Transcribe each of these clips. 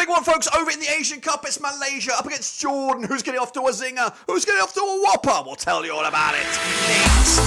big one, folks, over in the Asian Cup. It's Malaysia up against Jordan. Who's getting off to a zinger? Who's getting off to a whopper? We'll tell you all about it next.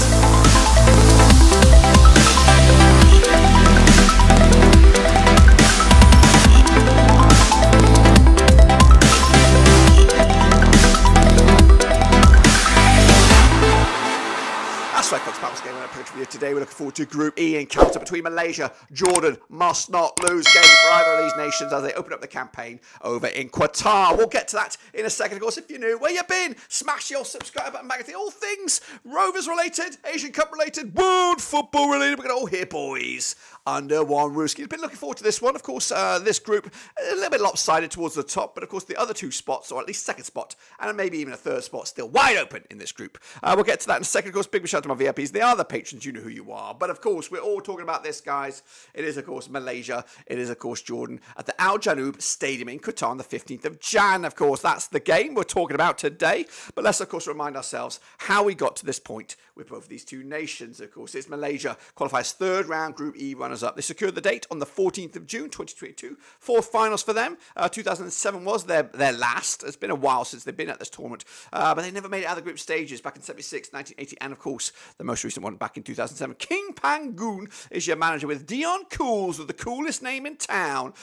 That's right, folks. Paris game on a prediction video today. We're looking forward to Group E encounter between Malaysia, Jordan. Must not lose game for either of these nations as they open up the campaign over in Qatar. We'll get to that in a second. Of course, if you're new, where you been? Smash your subscribe button back. All things Rovers related, Asian Cup related, world football related. We're going to all hear, boys, under one roof. You've been looking forward to this one. Of course, this group a little bit lopsided towards the top, but of course the other two spots, or at least second spot, and maybe even a third spot, still wide open in this group. We'll get to that in a second. Of course, big shout out to my VIPs. They are the patrons. You know who you are. But of course, we're all talking about this, guys. It is, of course, Malaysia. It is, of course, Jordan at the Al Janoub Stadium in Qatar on the 15th of Jan. Of course, that's the game we're talking about today. But let's, of course, remind ourselves how we got to this point with both of these two nations. Of course, it's Malaysia qualifies third round Group E runners-up. They secured the date on the 14th of June 2022. Fourth finals for them. 2007 was their last. It's been a while since they've been at this tournament. But they never made it out of the group stages back in 76, 1980, and of course, the most recent one back in 2007. King Pangoon is your manager with Dion Cools, with the coolest name in town.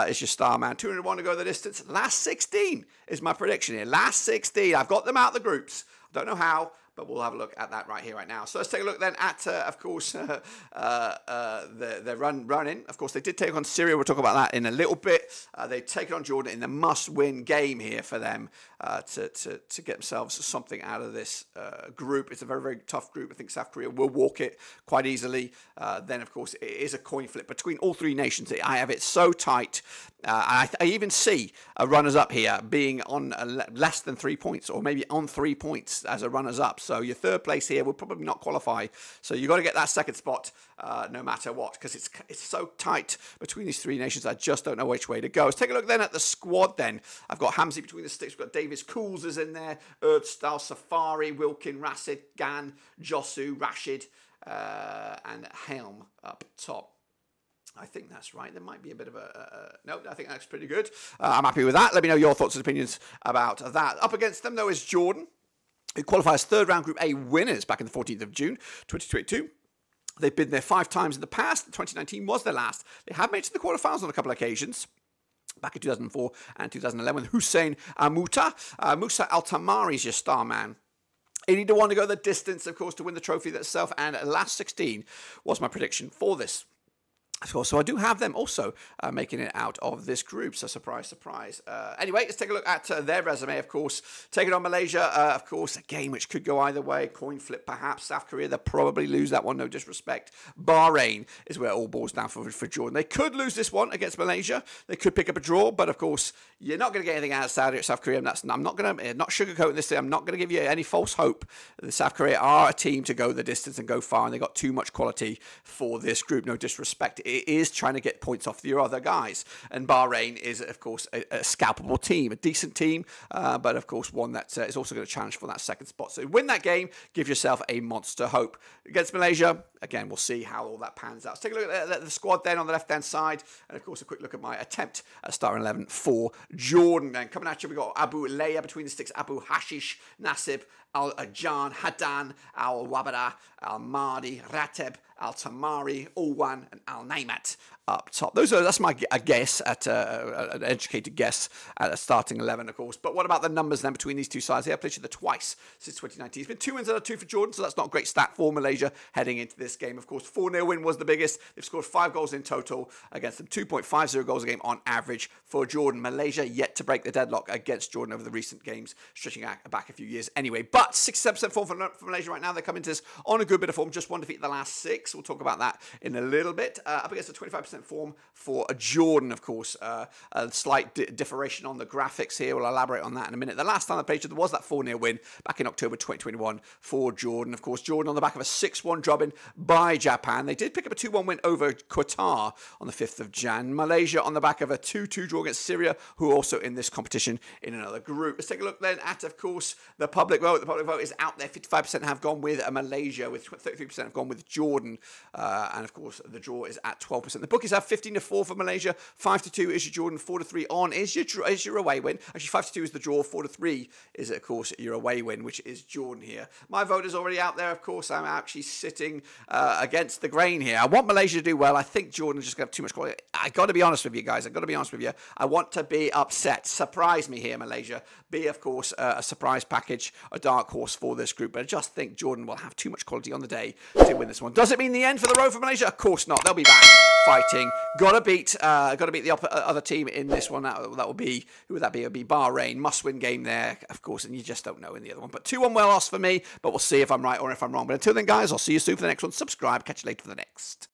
Is your star man. 201 to go the distance. Last 16 is my prediction here. Last 16. I've got them out of the groups. Don't know how, but we'll have a look at that right here, right now. So let's take a look then at, of course, the run-in. Of course, they did take on Syria. We'll talk about that in a little bit. They've taken on Jordan in the must-win game here for them to get themselves something out of this group. It's a very, very tough group. I think South Korea will walk it quite easily. Then, of course, it is a coin flip between all three nations. I have it so tight. I even see a runners-up here being on less than 3 points, or maybe on 3 points as a runners-up. So your third place here will probably not qualify. So you've got to get that second spot no matter what, because it's so tight between these three nations. I just don't know which way to go. Let's take a look then at the squad then. I've got Hamzi between the sticks. We've got Davis Cools is in there. Erdstyle, Safari, Wilkin, Rashid, Gan, Josu, Rashid, and Helm up top. I think that's right. There might be a bit of no, I think that's pretty good. I'm happy with that. Let me know your thoughts and opinions about that. Up against them, though, is Jordan, who qualifies third round Group A winners back in the 14th of June, 2022. They've been there 5 times in the past. 2019 was their last. They have made it to the quarterfinals on a couple of occasions. Back in 2004 and 2011 with Hussein Muta. Musa Al-Tamari is your star man. 80 to 1 to go the distance, of course, to win the trophy itself. And last 16 was my prediction for this. So I do have them also making it out of this group. So surprise, surprise. Anyway, let's take a look at their resume, of course. Taking on Malaysia, of course, a game which could go either way. Coin flip, perhaps. South Korea, they'll probably lose that one, no disrespect. Bahrain is where it all balls down for Jordan. They could lose this one against Malaysia. They could pick up a draw, but of course, you're not going to get anything out of South Korea. I'm not sugarcoating this thing. I'm not going to give you any false hope. The South Korea are a team to go the distance and go far, and they've got too much quality for this group, no disrespect. It is trying to get points off your other guys. And Bahrain is, of course, a scalpable team, a decent team, but, of course, one that is also going to challenge for that second spot. So win that game, give yourself a monster hope. Against Malaysia, again, we'll see how all that pans out. Let's take a look at the squad then on the left-hand side. And, of course, a quick look at my attempt at starting 11 for Jordan. Then coming at you, we've got Abu Leia between the sticks, Abu Hashish, Nasib, Al-Ajan, Hadan, Al-Wabada, Al-Mahdi, Rateb, Al-Tamari, Ulwan, and Al-Naimat up top. That's my guess at an educated guess at a starting 11, of course. But what about the numbers then between these two sides? They have played each other twice since 2019. It's been 2 wins out of 2 for Jordan, so that's not a great stat for Malaysia heading into this game. Of course, 4-0 win was the biggest. They've scored 5 goals in total against them, 2.50 goals a game on average for Jordan. Malaysia yet to break the deadlock against Jordan over the recent games, stretching back a few years anyway. But 67% form for Malaysia right now. They come into this on a good bit of form, just one defeat in the last 6. We'll talk about that in a little bit. Up against a 25% form for Jordan, of course. A slight differentiation on the graphics here. We'll elaborate on that in a minute. The last time they played each other was that 4-0 win back in October 2021 for Jordan. Of course, Jordan on the back of a 6-1 drubbing by Japan. They did pick up a 2-1 win over Qatar on the 5th of Jan. Malaysia on the back of a 2-2 draw against Syria, who are also in this competition in another group. Let's take a look then at, of course, the public vote. The public vote is out there. 55% have gone with Malaysia, with 33% have gone with Jordan. And, of course, the draw is at 12%. The bookies bookies have 15-4 for Malaysia, 5-2 is your Jordan, 4-3 on is your away win. Actually, 5-2 is the draw, 4-3 is, of course, your away win, which is Jordan here. My vote is already out there, of course. I'm actually sitting against the grain here. I want Malaysia to do well. I think Jordan's just going to have too much quality. I got to be honest with you guys. I got to be honest with you. I want to be upset. Surprise me here, Malaysia. Be, of course, a surprise package, a dark horse for this group. But I just think Jordan will have too much quality on the day to win this one. Does it mean the end for the road for Malaysia? Of course not. They'll be back fighting. Got to beat the other team in this one. That will be, who would that be? It would be Bahrain. Must-win game there, of course, and you just don't know in the other one. But 2-1 well loss for me. But we'll see if I'm right or if I'm wrong. But until then, guys, I'll see you soon for the next one. Subscribe. Catch you later for the next.